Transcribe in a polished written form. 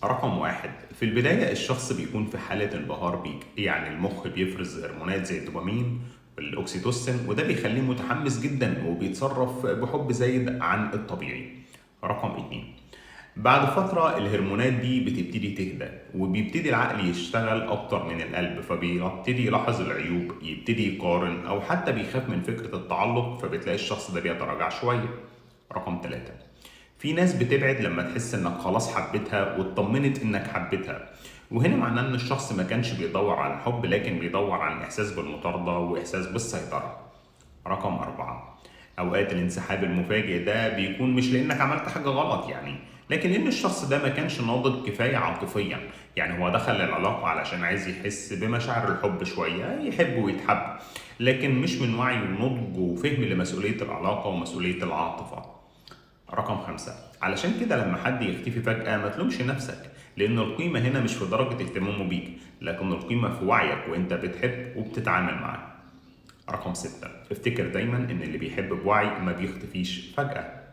رقم واحد، في البداية الشخص بيكون في حالة انبهار بيك، يعني المخ بيفرز هرمونات زي الدوبامين والأكسيتوسين، وده بيخليه متحمس جدا وبيتصرف بحب زايد عن الطبيعي. رقم اتنين، بعد فترة الهرمونات دي بتبتدي تهدى وبيبتدي العقل يشتغل أكتر من القلب، فبيبتدي يلاحظ العيوب، يبتدي يقارن أو حتى بيخاف من فكرة التعلق، فبتلاقي الشخص ده بيتراجع شوية. رقم ثلاثة، في ناس بتبعد لما تحس انك خلاص حبيتها واطمنت انك حبيتها، وهنا معناه ان الشخص ما كانش بيدور على الحب لكن بيدور عن احساس بالمطاردة واحساس بالسيطرة. رقم أربعة، أوقات الانسحاب المفاجئ ده بيكون مش لأنك عملت حاجة غلط يعني، لكن لأن الشخص ده ما كانش ناضج كفاية عاطفيا، يعني هو دخل العلاقة علشان عايز يحس بمشاعر الحب شوية، يحب ويتحب، لكن مش من وعي ونضج وفهم لمسؤولية العلاقة ومسؤولية العاطفة. رقم خمسة، علشان كده لما حد يختفي فجأة ما تلومش نفسك، لأن القيمة هنا مش في درجة اهتمامه بيك، لكن القيمة في وعيك وانت بتحب وبتتعامل معاه. رقم ستة، افتكر دايما ان اللي بيحب بوعي ما بيختفيش فجأة.